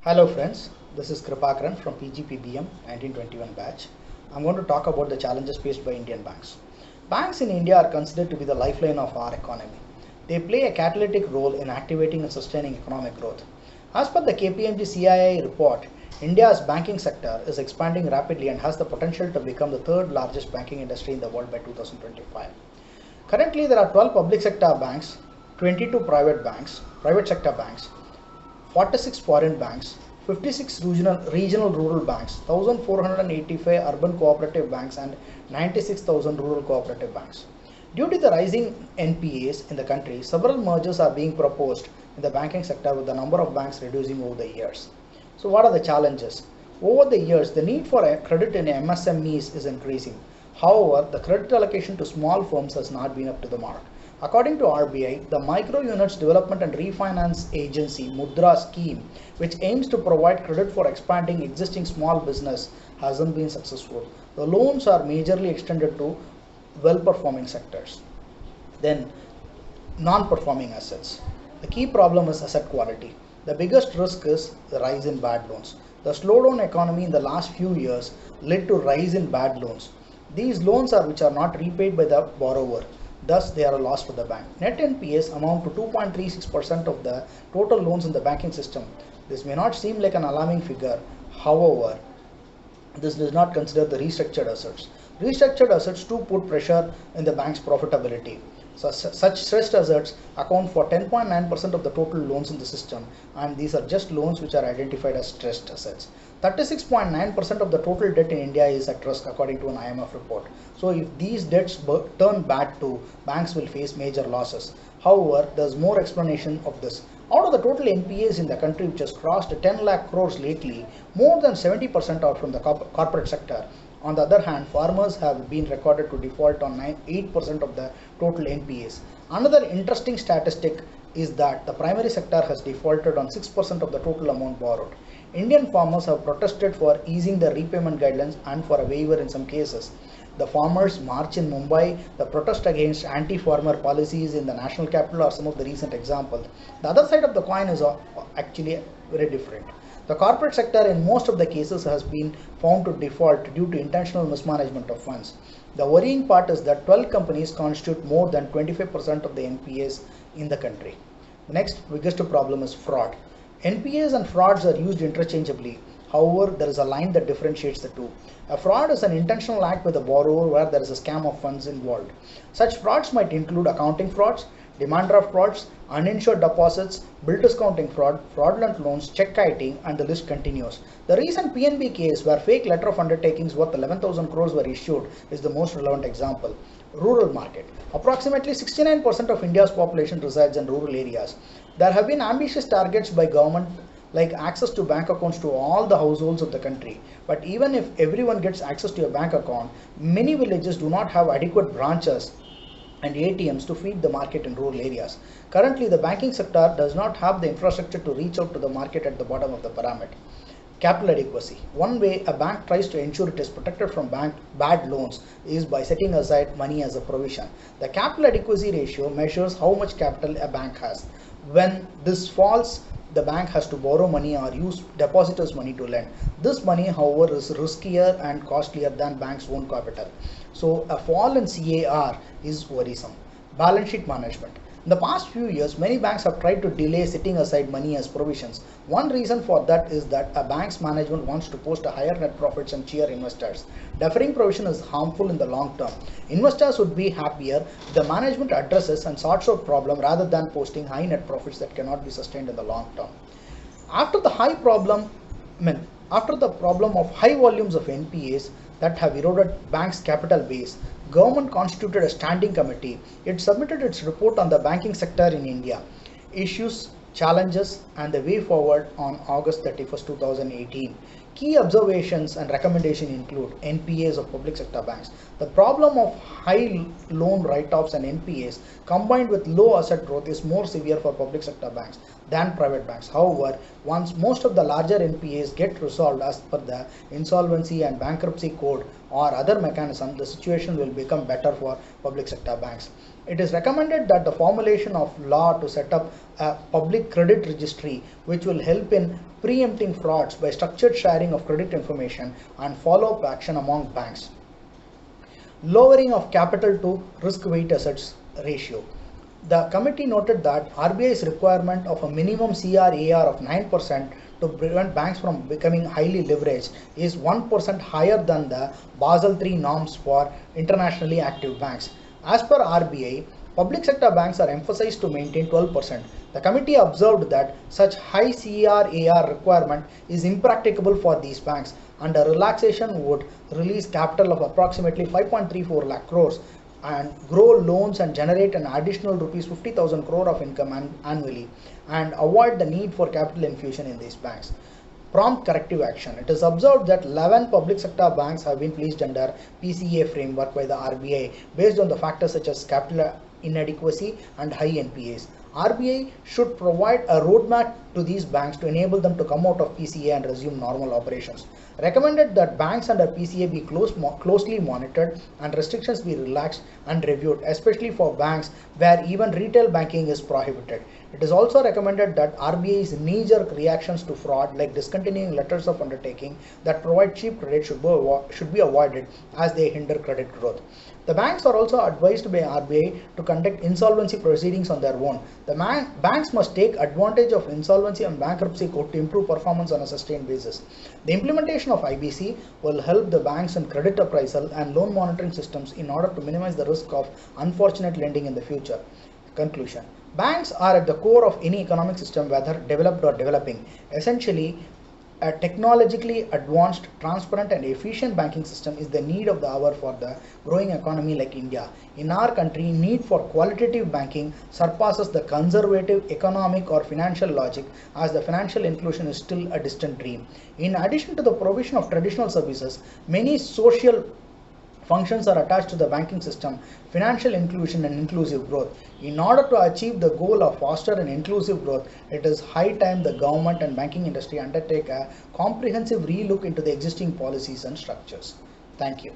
Hello friends, this is Kripakaran from PGPBM 1921 batch. I'm going to talk about the challenges faced by Indian banks. Banks in India are considered to be the lifeline of our economy. They play a catalytic role in activating and sustaining economic growth. As per the KPMG CII report, India's banking sector is expanding rapidly and has the potential to become the third largest banking industry in the world by 2025. Currently, there are 12 public sector banks, 22 private sector banks, 46 foreign banks, 56 regional rural banks, 1,485 urban cooperative banks, and 96,000 rural cooperative banks. Due to the rising NPAs in the country, several mergers are being proposed in the banking sector with the number of banks reducing over the years. So, what are the challenges? Over the years, the need for credit in MSMEs is increasing. However, the credit allocation to small firms has not been up to the mark. According to RBI, the Micro Units Development and Refinance Agency Mudra scheme, which aims to provide credit for expanding existing small business, hasn't been successful. The loans are majorly extended to well-performing sectors. Then, non-performing assets. The key problem is asset quality. The biggest risk is the rise in bad loans. The slowdown economy in the last few years led to rise in bad loans. These loans are which are not repaid by the borrower. Thus, they are a loss for the bank. Net NPAs amount to 2.36% of the total loans in the banking system. This may not seem like an alarming figure. However, this does not consider the restructured assets. Restructured assets too put pressure in the bank's profitability. So, such stressed assets account for 10.9% of the total loans in the system, and these are just loans which are identified as stressed assets. 36.9% of the total debt in India is at risk according to an IMF report. So if these debts turn bad too, banks will face major losses. However, there's more explanation of this. Out of the total NPAs in the country, which has crossed 10 lakh crores lately, more than 70% are from the corporate sector. On the other hand, farmers have been recorded to default on 8% of the total NPAs. Another interesting statistic is that the primary sector has defaulted on 6% of the total amount borrowed. Indian farmers have protested for easing the repayment guidelines and for a waiver in some cases. The farmers' march in Mumbai, the protest against anti-farmer policies in the national capital are some of the recent examples. The other side of the coin is actually very different. The corporate sector in most of the cases has been found to default due to intentional mismanagement of funds. The worrying part is that 12 companies constitute more than 25% of the NPAs in the country. The next biggest problem is fraud. NPAs and frauds are used interchangeably. However, there is a line that differentiates the two. A fraud is an intentional act by the borrower where there is a scam of funds involved. Such frauds might include accounting frauds, demand draft frauds, uninsured deposits, bill discounting fraud, fraudulent loans, check kiting, and the list continues. The recent PNB case where fake letter of undertakings worth 11,000 crores were issued is the most relevant example. Rural market. Approximately 69% of India's population resides in rural areas. There have been ambitious targets by government like access to bank accounts to all the households of the country. But even if everyone gets access to a bank account, many villages do not have adequate branches and ATMs to feed the market in rural areas. Currently, the banking sector does not have the infrastructure to reach out to the market at the bottom of the pyramid. Capital adequacy. One way a bank tries to ensure it is protected from bad loans is by setting aside money as a provision. The capital adequacy ratio measures how much capital a bank has. When this falls, the bank has to borrow money or use depositors' money to lend. This money, however, is riskier and costlier than banks' own capital. So a fall in CAR is worrisome. Balance sheet management. In the past few years, many banks have tried to delay setting aside money as provisions. One reason for that is that a bank's management wants to post a higher net profits and cheer investors. Deferring provision is harmful in the long term. Investors would be happier if the management addresses and sorts out problem rather than posting high net profits that cannot be sustained in the long term. After the high problem, After the problem of high volumes of NPAs that have eroded banks' capital base, government constituted a standing committee. It submitted its report on the banking sector in India, issues, challenges, and the way forward on August 31st, 2018. Key observations and recommendations include NPAs of public sector banks. The problem of high loan write-offs and NPAs combined with low asset growth is more severe for public sector banks than private banks. However, once most of the larger NPAs get resolved as per the insolvency and bankruptcy code or other mechanism, the situation will become better for public sector banks. It is recommended that the formulation of law to set up a public credit registry which will help in preempting frauds by structured sharing of credit information and follow-up action among banks. Lowering of capital to risk-weight assets ratio. The committee noted that RBI's requirement of a minimum CRAR of 9% to prevent banks from becoming highly leveraged is 1% higher than the Basel III norms for internationally active banks. As per RBI, public sector banks are emphasized to maintain 12%. The committee observed that such high CRAR requirement is impracticable for these banks, and a relaxation would release capital of approximately 5.34 lakh crores and grow loans and generate an additional rupees 50,000 crore of income annually and avoid the need for capital infusion in these banks. Prompt corrective action. It is observed that 11 public sector banks have been placed under PCA framework by the RBI based on the factors such as capital inadequacy and high NPAs. RBI should provide a roadmap to these banks to enable them to come out of PCA and resume normal operations. Recommended that banks under PCA be closely monitored and restrictions be relaxed and reviewed, especially for banks where even retail banking is prohibited. It is also recommended that RBI's knee-jerk reactions to fraud, like discontinuing letters of undertaking that provide cheap credit, should be avoided as they hinder credit growth. The banks are also advised by RBI to conduct insolvency proceedings on their own. The banks must take advantage of insolvency and bankruptcy court to improve performance on a sustained basis. The implementation of IBC will help the banks in credit appraisal and loan monitoring systems in order to minimize the risk of unfortunate lending in the future. Conclusion. Banks are at the core of any economic system, whether developed or developing. Essentially, a technologically advanced, transparent and efficient banking system is the need of the hour for the growing economy like India. In our country, need for qualitative banking surpasses the conservative economic or financial logic, as the financial inclusion is still a distant dream. In addition to the provision of traditional services, many social functions are attached to the banking system: financial inclusion and inclusive growth. In order to achieve the goal of foster and inclusive growth, it is high time the government and banking industry undertake a comprehensive relook into the existing policies and structures. Thank you.